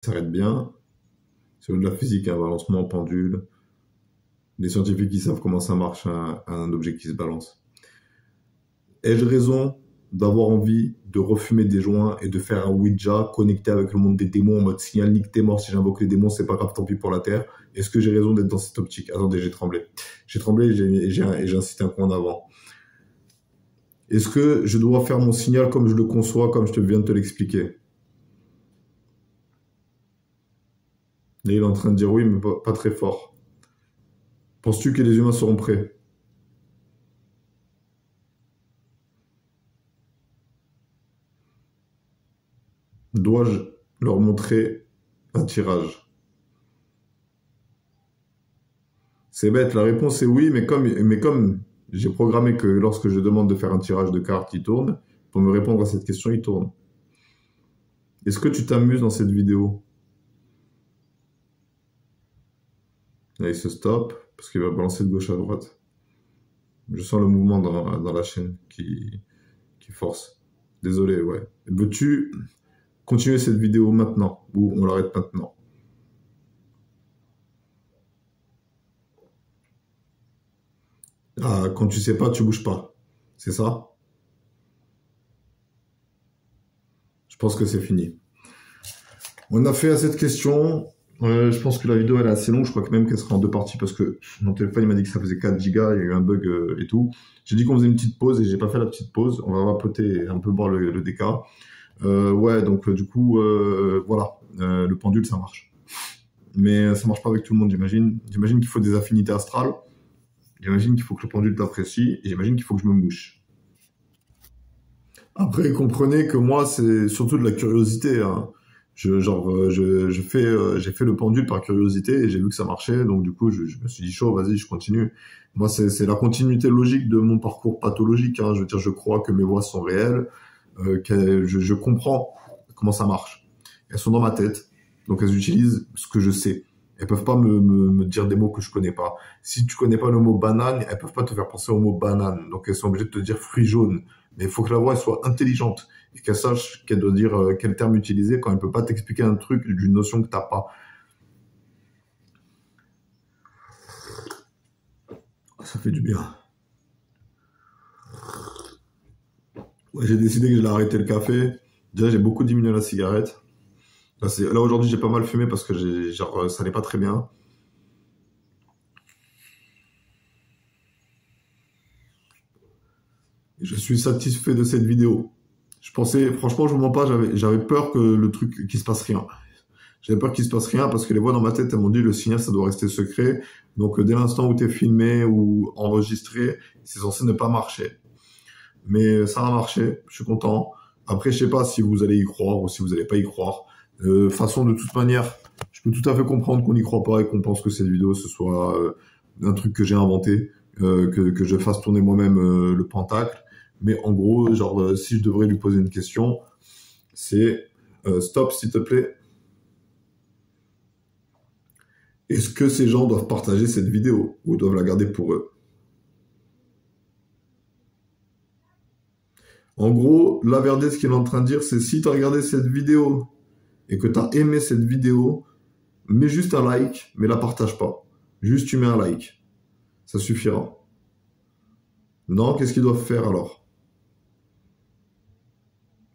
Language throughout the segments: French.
s'arrête bien. C'est de la physique, un balancement en pendule. Les scientifiques qui savent comment ça marche, un objet qui se balance. Ai-je raison d'avoir envie de refumer des joints et de faire un Ouija connecté avec le monde des démons en mode signal nique t'es mort, si j'invoque les démons, c'est pas grave, tant pis pour la Terre. Est-ce que j'ai raison d'être dans cette optique? Attendez, j'ai tremblé. J'ai tremblé et j'ai incité un coup en avant. Est-ce que je dois faire mon signal comme je le conçois, comme je viens de te l'expliquer? Là, il est en train de dire oui, mais pas très fort. Penses-tu que les humains seront prêts? Dois-je leur montrer un tirage? C'est bête, la réponse est oui, mais comme j'ai programmé que lorsque je demande de faire un tirage de cartes, il tourne, pour me répondre à cette question, il tourne. Est-ce que tu t'amuses dans cette vidéo? Là, il se stoppe, parce qu'il va balancer de gauche à droite. Je sens le mouvement dans la chaîne qui force. Désolé, ouais. Veux-tu continuer cette vidéo maintenant, ou on l'arrête maintenant? Ah, quand tu sais pas, tu bouges pas. C'est ça? Je pense que c'est fini. On a fait à cette question. Je pense que la vidéo elle est assez longue. Je crois que même qu'elle sera en deux parties parce que mon téléphone il m'a dit que ça faisait 4 gigas. Il y a eu un bug et tout. J'ai dit qu'on faisait une petite pause et j'ai pas fait la petite pause. On va vapoter et un peu boire le DK. Ouais, donc du coup, voilà. Le pendule ça marche. Mais ça marche pas avec tout le monde, j'imagine. J'imagine qu'il faut des affinités astrales. J'imagine qu'il faut que le pendule t'apprécie. Et j'imagine qu'il faut que je me mouche. Après, comprenez que moi, c'est surtout de la curiosité, hein. J'ai fait le pendule par curiosité et j'ai vu que ça marchait, donc du coup, je me suis dit chaud, vas-y, je continue. Moi, c'est la continuité logique de mon parcours pathologique, hein. Je veux dire, je crois que mes voix sont réelles, je comprends comment ça marche. Elles sont dans ma tête, donc elles utilisent ce que je sais. Elles peuvent pas me dire des mots que je connais pas. Si tu connais pas le mot banane, elles peuvent pas te faire penser au mot banane, donc elles sont obligées de te dire fruit jaune. Mais il faut que la voix elle soit intelligente et qu'elle sache qu'elle doit dire quel terme utiliser quand elle peut pas t'expliquer un truc d'une notion que t'as pas. Ça fait du bien. Ouais, j'ai décidé que j'allais arrêter le café. Déjà, j'ai beaucoup diminué la cigarette. Là aujourd'hui, j'ai pas mal fumé parce que ça allait pas très bien. Et je suis satisfait de cette vidéo. Je pensais, franchement, je vous mens pas, j'avais peur que le truc, qu'il se passe rien. J'avais peur qu'il se passe rien parce que les voix dans ma tête, elles m'ont dit le signal, ça doit rester secret. Donc, dès l'instant où tu es filmé ou enregistré, c'est censé ne pas marcher. Mais ça a marché, je suis content. Après, je sais pas si vous allez y croire ou si vous allez pas y croire. Façon, de toute manière, je peux tout à fait comprendre qu'on n'y croit pas et qu'on pense que cette vidéo, ce soit un truc que j'ai inventé, que je fasse tourner moi-même le pentacle. Mais en gros, genre, si je devrais lui poser une question, c'est stop, s'il te plaît. Est-ce que ces gens doivent partager cette vidéo ou doivent la garder pour eux? En gros, la Verdé, ce qu'il est en train de dire, c'est si tu as regardé cette vidéo et que tu as aimé cette vidéo, mets juste un like, mais la partage pas. Juste tu mets un like. Ça suffira. Non, qu'est-ce qu'ils doivent faire alors?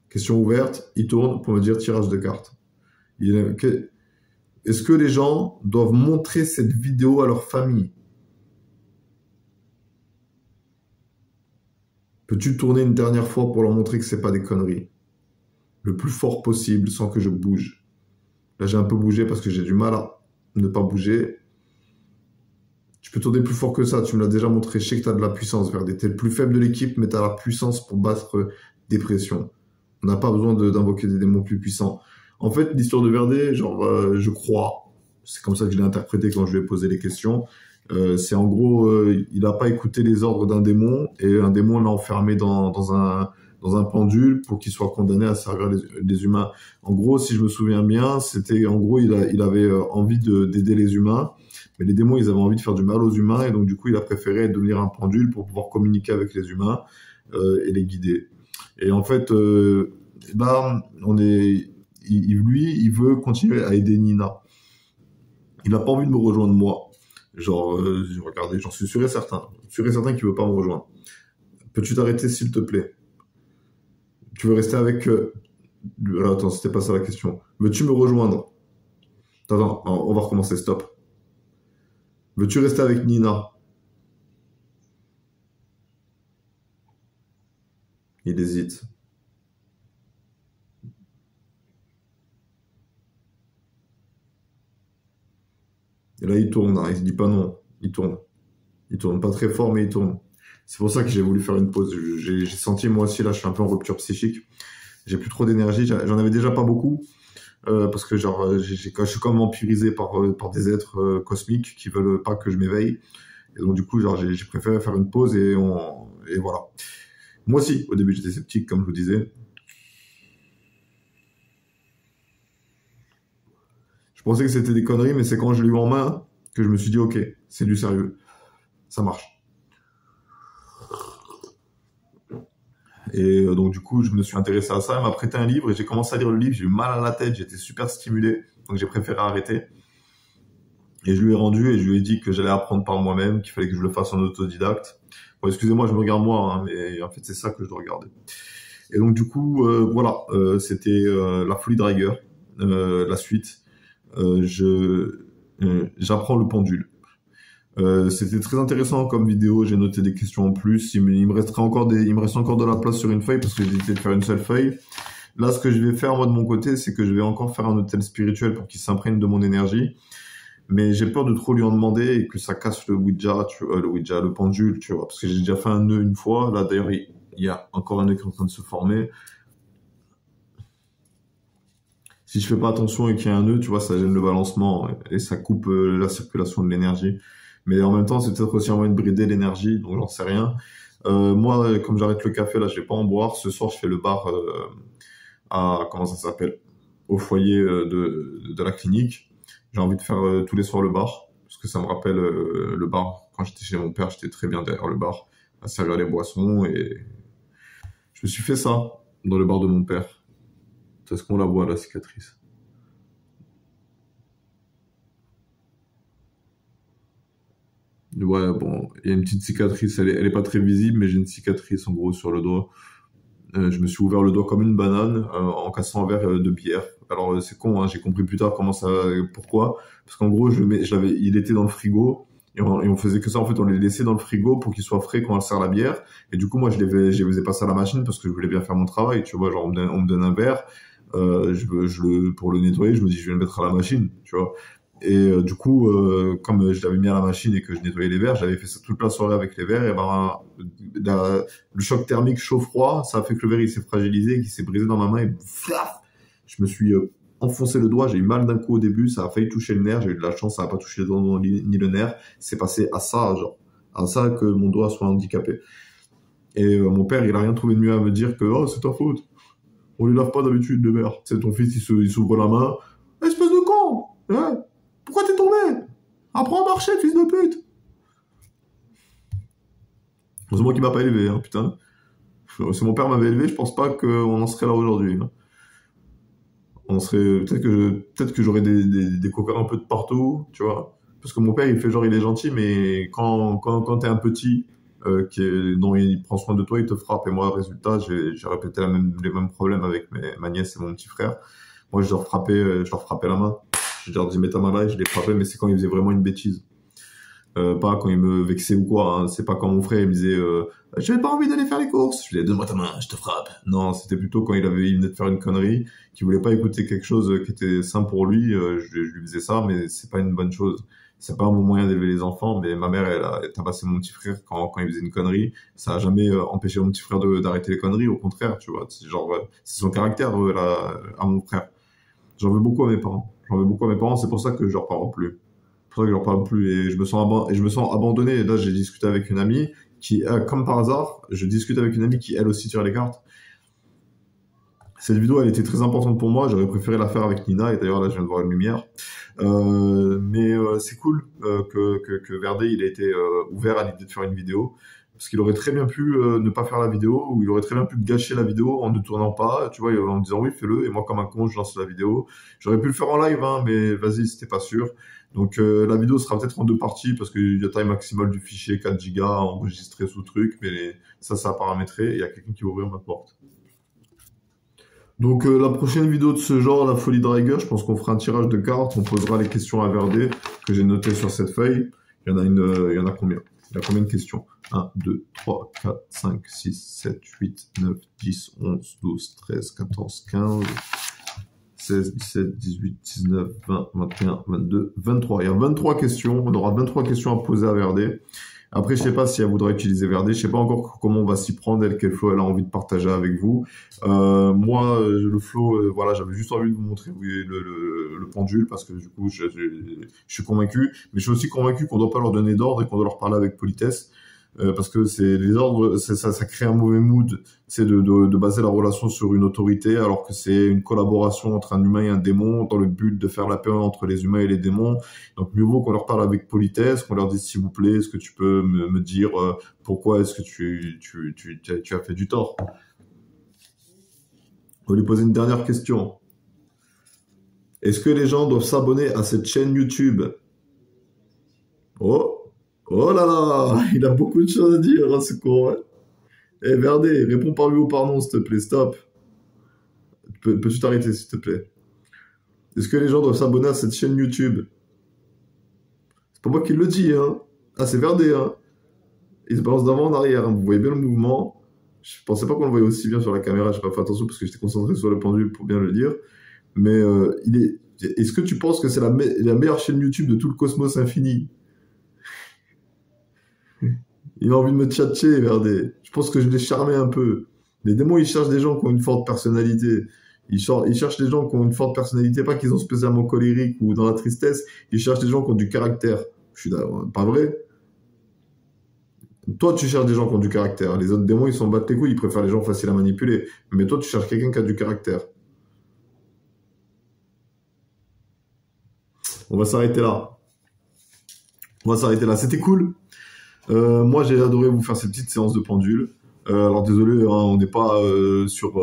Question ouverte, il tourne pour me dire tirage de cartes. Est-ce que les gens doivent montrer cette vidéo à leur famille? Peux-tu tourner une dernière fois pour leur montrer que c'est pas des conneries? Le plus fort possible sans que je bouge. Là, j'ai un peu bougé parce que j'ai du mal à ne pas bouger. Tu peux tourner plus fort que ça. Tu me l'as déjà montré. Je sais que tu as de la puissance, Verdé. Tu es le plus faible de l'équipe, mais tu as la puissance pour battre des pressions. On n'a pas besoin d'invoquer des démons plus puissants. En fait, l'histoire de Verdé, genre, je crois, c'est comme ça que je l'ai interprété quand je lui ai posé les questions. C'est en gros, il n'a pas écouté les ordres d'un démon et un démon l'a enfermé dans un pendule pour qu'il soit condamné à servir les humains. En gros, si je me souviens bien, c'était en gros, il avait envie d'aider les humains, mais les démons, ils avaient envie de faire du mal aux humains et donc du coup, il a préféré devenir un pendule pour pouvoir communiquer avec les humains et les guider. Et en fait, là, lui, il veut continuer à aider Nina. Il n'a pas envie de me rejoindre moi. Genre, regardez, j'en suis sûr et certain. Sûr et certain qu'il veut pas me rejoindre. Peux-tu t'arrêter, s'il te plaît? Tu veux rester avec... Attends, c'était pas ça la question. Veux-tu me rejoindre? Attends, on va recommencer, stop. Veux-tu rester avec Nina? Il hésite. Et là, il tourne, hein. Il se dit pas non. Il tourne. Il tourne pas très fort, mais il tourne. C'est pour ça que j'ai voulu faire une pause. J'ai senti, moi aussi, là, je suis un peu en rupture psychique. J'ai plus trop d'énergie. J'en avais déjà pas beaucoup. Parce que, genre, je suis comme vampirisé par des êtres cosmiques qui veulent pas que je m'éveille. Et donc, du coup, genre, j'ai préféré faire une pause et voilà. Moi aussi, au début, j'étais sceptique, comme je vous disais. Je pensais que c'était des conneries, mais c'est quand je l'ai eu en main que je me suis dit, ok, c'est du sérieux. Ça marche. Et donc, du coup, je me suis intéressé à ça. Elle m'a prêté un livre et j'ai commencé à lire le livre. J'ai eu mal à la tête, j'étais super stimulé. Donc, j'ai préféré arrêter. Et je lui ai rendu et je lui ai dit que j'allais apprendre par moi-même, qu'il fallait que je le fasse en autodidacte. Bon, excusez-moi, je me regarde moi, hein, mais en fait, c'est ça que je dois regarder. Et donc, du coup, voilà, c'était La Folie de Riger, la suite. J'apprends le pendule. C'était très intéressant comme vidéo. J'ai noté des questions en plus. Il me reste encore de la place sur une feuille parce que j'ai décidé de faire une seule feuille. Là, ce que je vais faire moi de mon côté, c'est que je vais encore faire un hôtel spirituel pour qu'il s'imprègne de mon énergie. Mais j'ai peur de trop lui en demander et que ça casse le Ouija, le pendule, tu vois. Parce que j'ai déjà fait un nœud une fois. Là, d'ailleurs, il y a encore un nœud qui est en train de se former. Si je fais pas attention et qu'il y a un nœud, tu vois, ça gêne le balancement et ça coupe la circulation de l'énergie. Mais en même temps, c'est peut-être aussi un moyen de brider l'énergie, donc j'en sais rien. Moi, comme j'arrête le café, là, je vais pas en boire. Ce soir, je fais le bar comment ça s'appelle, au foyer de la clinique. J'ai envie de faire tous les soirs le bar, parce que ça me rappelle le bar. Quand j'étais chez mon père, j'étais très bien derrière le bar, à servir les boissons, et je me suis fait ça dans le bar de mon père. Est-ce qu'on la voit, la cicatrice? Ouais, bon, il y a une petite cicatrice, elle est pas très visible, mais j'ai une cicatrice en gros sur le doigt. Je me suis ouvert le doigt comme une banane en cassant un verre de bière. Alors c'est con, hein, j'ai compris plus tard pourquoi. Parce qu'en gros, il était dans le frigo et on faisait que ça. En fait, on les laissait dans le frigo pour qu'il soit frais quand on sert la bière. Et du coup, moi, je les faisais passer à la machine parce que je voulais bien faire mon travail. Tu vois, genre on me donne un verre, pour le nettoyer, je me dis je vais le mettre à la machine, tu vois. Et du coup, comme je l'avais mis à la machine et que je nettoyais les verres, j'avais fait ça toute la soirée avec les verres. Et ben, le choc thermique chaud-froid, ça a fait que le verre il s'est fragilisé, qu'il s'est brisé dans ma main et flaf, je me suis enfoncé le doigt. J'ai eu mal d'un coup au début, ça a failli toucher le nerf. J'ai eu de la chance, ça n'a pas touché le doigt ni le nerf. C'est passé à ça, genre à ça que mon doigt soit handicapé. Et mon père, il a rien trouvé de mieux à me dire que oh c'est ta faute. On les lave pas d'habitude les verres. C'est ton fils, il s'ouvre la main. Espèce de con, hein. Pourquoi t'es tombé? Apprends à marcher, fils de pute! C'est moi qui m'a pas élevé, hein, putain. Si mon père m'avait élevé, je pense pas qu'on en serait là aujourd'hui. Hein. On serait, peut-être que j'aurais des coquins un peu de partout, tu vois. Parce que mon père, il fait genre, il est gentil, mais quand t'es un petit, dont il prend soin de toi, il te frappe. Et moi, résultat, j'ai répété les mêmes problèmes avec ma nièce et mon petit frère. Moi, je leur frappais la main. Je leur dis, mets ta main là, et je les frappais, mais c'est quand ils faisaient vraiment une bêtise. Pas quand ils me vexaient ou quoi, hein. C'est pas quand mon frère, il me disait, j'avais pas envie d'aller faire les courses. Je lui disais, donne-moi ta main, je te frappe. Non, c'était plutôt quand il venait de faire une connerie, qu'il voulait pas écouter quelque chose qui était sain pour lui, je lui faisais ça, mais c'est pas une bonne chose. C'est pas un bon moyen d'élever les enfants, mais ma mère, elle a tabassé mon petit frère quand il faisait une connerie. Ça a jamais empêché mon petit frère d'arrêter les conneries, au contraire, tu vois. C'est genre, c'est son caractère, là, à mon frère. J'en veux beaucoup à mes parents. C'est pour ça que je leur parle plus. C'est pour ça que je leur parle plus et je me sens abandonné. Et là, j'ai discuté avec une amie qui, comme par hasard, je discute avec une amie qui, elle aussi, tire les cartes. Cette vidéo, elle était très importante pour moi. J'aurais préféré la faire avec Nina. Et d'ailleurs, là, je viens de voir une lumière. Mais c'est cool que Verdé, il a été ouvert à l'idée de faire une vidéo. Parce qu'il aurait très bien pu ne pas faire la vidéo, ou il aurait très bien pu gâcher la vidéo en ne tournant pas, tu vois, en me disant oui, fais-le, et moi comme un con, je lance la vidéo. J'aurais pu le faire en live, hein, mais vas-y, c'était pas sûr. Donc la vidéo sera peut-être en deux parties, parce que la taille maximale du fichier 4 Go enregistré sous truc, mais ça a paramétré, et il y a quelqu'un qui va ouvrir ma porte. Donc la prochaine vidéo de ce genre, la folie Drager, je pense qu'on fera un tirage de cartes, on posera les questions à Verdé que j'ai notées sur cette feuille. Il y en a combien? Il y a combien de questions? 1, 2, 3, 4, 5, 6, 7, 8, 9, 10, 11, 12, 13, 14, 15, 16, 17, 18, 19, 20, 21, 22, 23. Il y a 23 questions. On aura 23 questions à poser à Verdé. Après, je sais pas si elle voudra utiliser Verdé. Je sais pas encore comment on va s'y prendre, quel flow elle a envie de partager avec vous. Moi, le flow, voilà, j'avais juste envie de vous montrer le pendule parce que du coup, je suis convaincu. Mais je suis aussi convaincu qu'on doit pas leur donner d'ordre et qu'on doit leur parler avec politesse. Parce que c'est les ordres, ça crée un mauvais mood, c'est de baser la relation sur une autorité, alors que c'est une collaboration entre un humain et un démon, dans le but de faire la paix entre les humains et les démons. Donc mieux vaut qu'on leur parle avec politesse, qu'on leur dise s'il vous plaît, est-ce que tu peux me dire pourquoi est-ce que tu as fait du tort. On va lui poser une dernière question. Est-ce que les gens doivent s'abonner à cette chaîne YouTube? Oh là là, il a beaucoup de choses à dire, hein, ce con. Hein. Eh, Verdé, réponds par oui ou par non, s'il te plaît, stop. Peux-tu t'arrêter, s'il te plaît? Est-ce que les gens doivent s'abonner à cette chaîne YouTube? C'est pas moi qui le dis, hein. Ah, c'est Verdé, hein. Il se balance d'avant en arrière, hein. Vous voyez bien le mouvement. Je pensais pas qu'on le voyait aussi bien sur la caméra, j'ai pas fait attention parce que j'étais concentré sur le pendule pour bien le dire. Mais est-ce que tu penses que c'est la meilleure chaîne YouTube de tout le cosmos infini? Il a envie de me tchatcher, Verdé. Je pense que je l'ai charmé un peu. Les démons, ils cherchent des gens qui ont une forte personnalité. Ils cherchent des gens qui ont une forte personnalité, pas qu'ils sont spécialement colériques ou dans la tristesse. Ils cherchent des gens qui ont du caractère. Je suis pas vrai? Toi, tu cherches des gens qui ont du caractère. Les autres démons, ils s'en battent les couilles. Ils préfèrent les gens faciles à manipuler. Mais toi, tu cherches quelqu'un qui a du caractère. On va s'arrêter là. C'était cool. Moi, j'ai adoré vous faire cette petite séance de pendule. Alors désolé, hein, on n'est pas sur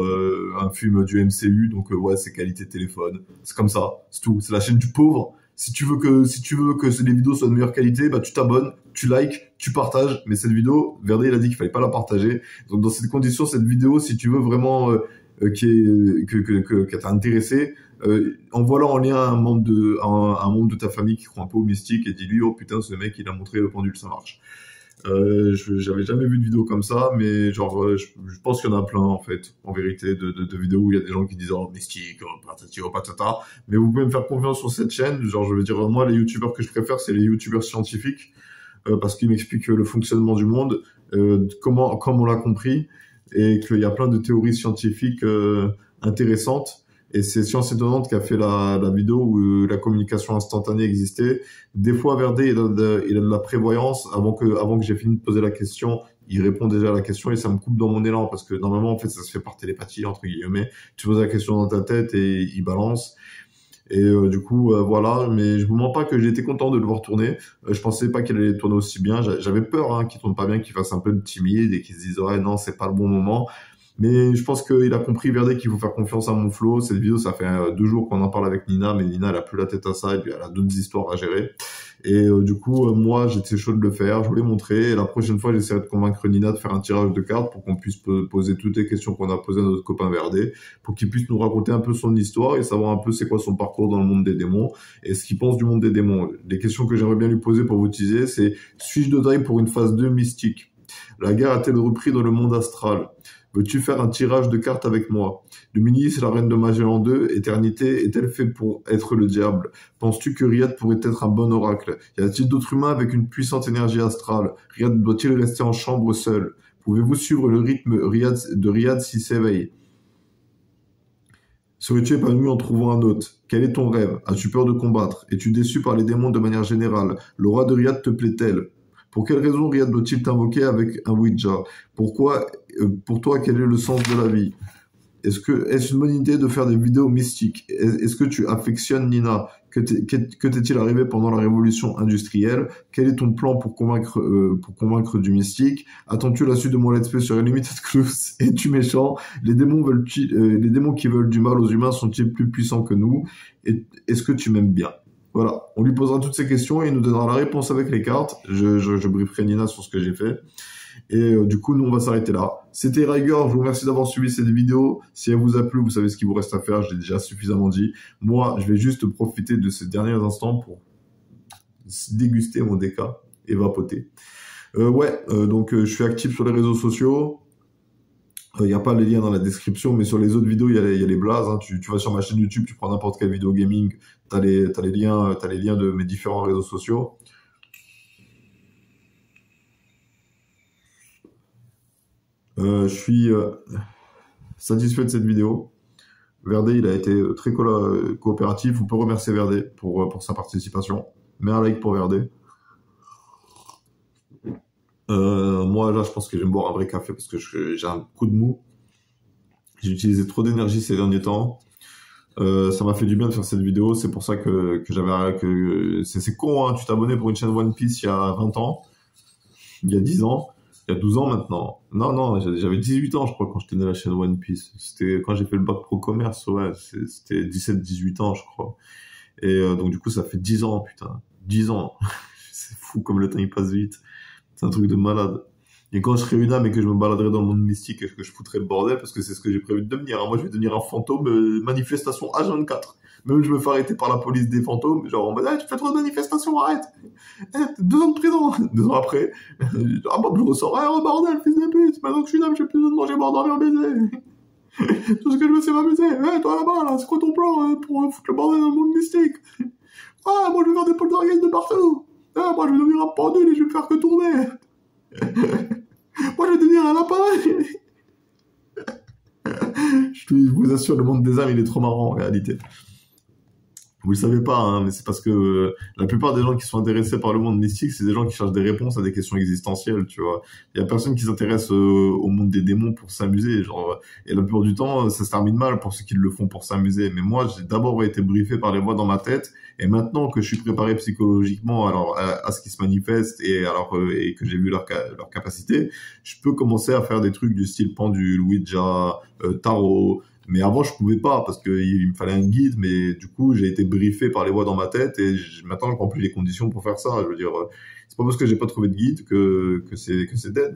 un film du MCU, donc ouais, c'est qualité téléphone. C'est comme ça, c'est tout. C'est la chaîne du pauvre. Si tu veux que les vidéos soient de meilleure qualité, bah tu t'abonnes, tu likes, tu partages. Mais cette vidéo, Verdé, il a dit qu'il fallait pas la partager. Donc dans ces conditions, cette vidéo, si tu veux vraiment que t'as intéressé, envoie-la en lien à un membre de ta famille qui croit un peu au mystique et dis-lui, oh putain, ce mec, il a montré le pendule, ça marche. J'avais jamais vu de vidéo comme ça, mais genre, je pense qu'il y en a plein, en fait, en vérité, de vidéos où il y a des gens qui disent, oh, mystique, oh, patati, oh, patata. Mais vous pouvez me faire confiance sur cette chaîne. Genre, je veux dire, moi, les youtubeurs que je préfère, c'est les youtubeurs scientifiques, parce qu'ils m'expliquent le fonctionnement du monde, comme on l'a compris, et qu'il y a plein de théories scientifiques intéressantes. Et c'est Science Étonnante qui a fait la vidéo où la communication instantanée existait. Des fois, Verdé, il a de la prévoyance. Avant que j'ai fini de poser la question, il répond déjà à la question et ça me coupe dans mon élan parce que normalement, en fait, ça se fait par télépathie, entre guillemets. Tu poses la question dans ta tête et il balance. Et du coup, voilà. Mais je vous mens pas que j'ai été content de le voir tourner. Je pensais pas qu'il allait tourner aussi bien. J'avais peur hein, qu'il tourne pas bien, qu'il fasse un peu de timide et qu'il se dise ouais non, c'est pas le bon moment. Mais je pense qu'il a compris, Verdé, qu'il faut faire confiance à mon flow. Cette vidéo, ça fait 2 jours qu'on en parle avec Nina, mais Nina, elle a plus la tête à ça, et puis elle a d'autres histoires à gérer. Et du coup, moi, j'étais chaud de le faire, je voulais montrer. Et la prochaine fois, j'essaierai de convaincre Nina de faire un tirage de cartes pour qu'on puisse poser toutes les questions qu'on a posées à notre copain Verdé, pour qu'il puisse nous raconter un peu son histoire et savoir un peu c'est quoi son parcours dans le monde des démons et ce qu'il pense du monde des démons. Les questions que j'aimerais bien lui poser pour vous teaser, c'est suis-je de taille pour une phase 2 mystique? La guerre a-t-elle repris dans le monde astral? Veux-tu faire un tirage de cartes avec moi? Luminis, la reine de Magellan 2, éternité, est-elle faite pour être le diable? Penses-tu que Riyad pourrait être un bon oracle? Y a-t-il d'autres humains avec une puissante énergie astrale? Riyad doit-il rester en chambre seul? Pouvez-vous suivre le rythme de Riyad s'il s'éveille? Serais-tu épanoui en trouvant un hôte? Quel est ton rêve? As-tu peur de combattre? Es-tu déçu par les démons de manière générale? L'aura de Riyad te plaît-elle? Pour quelle raison Riyad doit-il t'invoquer avec un Ouija? Pourquoi, pour toi, quel est le sens de la vie? Est-ce une bonne idée de faire des vidéos mystiques? Est-ce que tu affectionnes Nina? Que t'est-il arrivé pendant la révolution industrielle? Quel est ton plan pour convaincre du mystique? Attends-tu la suite de mon let's play sur Unlimited Clues? Es-tu méchant? Les démons qui veulent du mal aux humains sont-ils plus puissants que nous? Est-ce que tu m'aimes bien? Voilà, on lui posera toutes ces questions et il nous donnera la réponse avec les cartes. Je brieferai Nina sur ce que j'ai fait. Et du coup, nous, on va s'arrêter là. C'était Riger, je vous remercie d'avoir suivi cette vidéo. Si elle vous a plu, vous savez ce qu'il vous reste à faire, je l'ai déjà suffisamment dit. Moi, je vais juste profiter de ces derniers instants pour déguster mon déca et vapoter. Donc je suis actif sur les réseaux sociaux. Il n'y a pas les liens dans la description, mais sur les autres vidéos, il y a les blazes. Hein. Tu vas sur ma chaîne YouTube, tu prends n'importe quelle vidéo gaming, t'as les liens de mes différents réseaux sociaux. Je suis satisfait de cette vidéo. Verdé, il a été très coopératif. On peut remercier Verdé pour sa participation. Mets un like pour Verdé. Moi, là, je pense que je vais me boire un vrai café parce que j'ai un coup de mou. J'ai utilisé trop d'énergie ces derniers temps. Ça m'a fait du bien de faire cette vidéo. C'est pour ça que c'est con, hein. Tu t'es abonné pour une chaîne One Piece il y a 20 ans. Il y a 10 ans. Il y a 12 ans maintenant. Non, j'avais 18 ans, je crois, quand j'étais dans la chaîne One Piece. C'était quand j'ai fait le bac pro commerce, ouais. C'était 17-18 ans, je crois. Et donc, du coup, ça fait 10 ans, putain. 10 ans. C'est fou comme le temps, il passe vite. C'est un truc de malade. Et quand je serai une âme et que je me baladerai dans le monde mystique et que je foutrai le bordel, parce que c'est ce que j'ai prévu de devenir. Hein. Moi, je vais devenir un fantôme, manifestation H24. Même je me fais arrêter par la police des fantômes, genre en mode, tu fais trop de manifestations, arrête. 2 ans de prison. 2 ans après, je ressors, bordel, fils de pute. Maintenant que je suis une âme, j'ai plus besoin de manger, boire, dormir, baiser. Tout ce que je veux, c'est m'amuser. Toi là-bas, là, c'est quoi ton plan pour foutre le bordel dans le monde mystique? Moi, je vais faire des poltergeists de partout. Moi, je vais devenir un pendule et je vais faire que tourner. Moi, je vais devenir un lapin. Je vous assure, le monde des âmes, il est trop marrant, en réalité. Vous le savez pas, hein, mais c'est parce que la plupart des gens qui sont intéressés par le monde mystique, c'est des gens qui cherchent des réponses à des questions existentielles, tu vois. Il y a personne qui s'intéresse au monde des démons pour s'amuser, genre. Et la plupart du temps, ça se termine mal pour ceux qui le font pour s'amuser. Mais moi, j'ai d'abord été briefé par les voix dans ma tête, et maintenant que je suis préparé psychologiquement à ce qui se manifeste et que j'ai vu leur capacité, je peux commencer à faire des trucs du style pendule, Ouija, tarot. Mais avant, je pouvais pas parce qu'il me fallait un guide, mais du coup, j'ai été briefé par les voix dans ma tête et maintenant, je remplis les conditions pour faire ça. Je veux dire, c'est pas parce que j'ai pas trouvé de guide que c'est dead.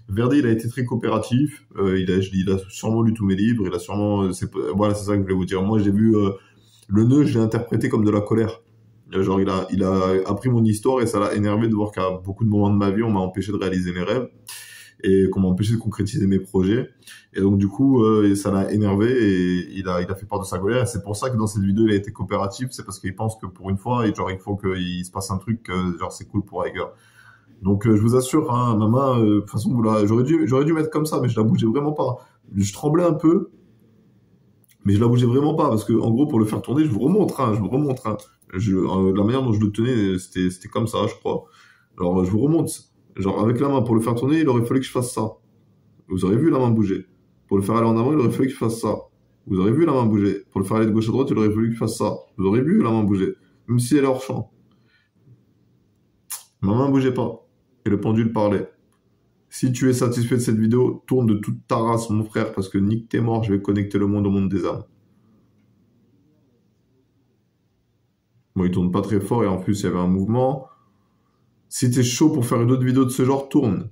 Verdi, il a été très coopératif. Il a sûrement lu tous mes livres. Il a sûrement, voilà, c'est ça que je voulais vous dire. Moi, j'ai vu le nœud, je l'ai interprété comme de la colère. Genre, il a appris mon histoire et ça l'a énervé de voir qu'à beaucoup de moments de ma vie, on m'a empêché de réaliser mes rêves et qu'on m'a empêché de concrétiser mes projets. Et donc, du coup, ça l'a énervé et il a fait part de sa colère. Et c'est pour ça que dans cette vidéo, il a été coopératif. C'est parce qu'il pense que pour une fois, genre, il faut qu'il se passe un truc, genre, c'est cool pour Riger. Donc, je vous assure, hein, ma main, de toute façon, j'aurais dû mettre comme ça, mais je la bougeais vraiment pas. Je tremblais un peu, mais je la bougeais vraiment pas parce que, en gros, pour le faire tourner, je vous remontre. La manière dont je le tenais, c'était comme ça, je crois. Alors, je vous remonte. Genre, avec la main, pour le faire tourner, il aurait fallu que je fasse ça. Vous aurez vu la main bouger. Pour le faire aller en avant, il aurait fallu que je fasse ça. Vous aurez vu la main bouger. Pour le faire aller de gauche à droite, il aurait fallu que je fasse ça. Vous aurez vu la main bouger. Même si elle est hors champ. Ma main bougeait pas. Et le pendule parlait. Si tu es satisfait de cette vidéo, tourne de toute ta race, mon frère, parce que nique t'es mort, je vais connecter le monde au monde des âmes. Bon, il tourne pas très fort et en plus, il y avait un mouvement. Si t'es chaud pour faire une autre vidéo de ce genre, tourne.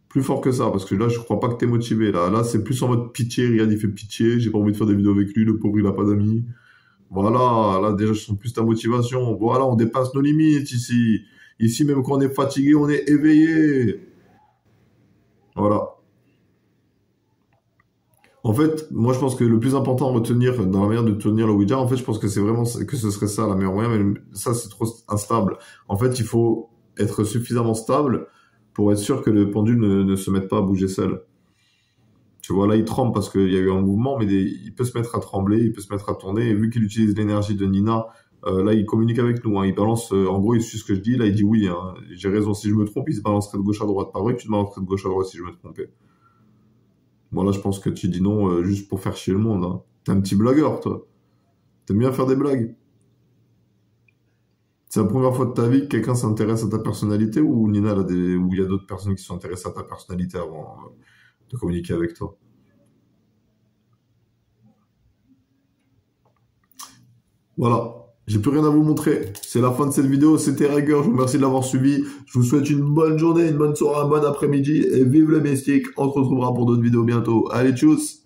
Plus fort que ça, parce que là, je crois pas que t'es motivé. Là, c'est plus en mode pitié. Riyad, il fait pitié. J'ai pas envie de faire des vidéos avec lui. Le pauvre, il a pas d'amis. Voilà. Là, déjà, je sens plus ta motivation. Voilà, on dépasse nos limites ici. Ici, même quand on est fatigué, on est éveillé. Voilà. En fait, moi, je pense que le plus important à retenir dans la manière de tenir le Ouija, en fait, je pense que c'est vraiment que ce serait ça la meilleure moyen, mais ça, c'est trop instable. En fait, il faut être suffisamment stable pour être sûr que le pendule ne se mette pas à bouger seul. Tu vois, là, il tremble parce qu'il y a eu un mouvement, mais il peut se mettre à trembler, il peut se mettre à tourner, et vu qu'il utilise l'énergie de Nina, là, il communique avec nous, hein. Il balance, en gros, il suit ce que je dis, là, il dit oui, hein. J'ai raison, si je me trompe, il se balancerait de gauche à droite. Pas vrai que tu te balancerais de gauche à droite si je me trompais. Bon, là, je pense que tu dis non juste pour faire chier le monde, hein. T'es un petit blagueur, toi. T'aimes bien faire des blagues. C'est la première fois de ta vie que quelqu'un s'intéresse à ta personnalité ou Nina, ou il y a d'autres personnes qui sont intéressées à ta personnalité avant de communiquer avec toi? Voilà. J'ai plus rien à vous montrer. C'est la fin de cette vidéo. C'était Rager. Je vous remercie de l'avoir suivi. Je vous souhaite une bonne journée, une bonne soirée, un bon après-midi et vive le mystique. On se retrouvera pour d'autres vidéos bientôt. Allez, tchuss!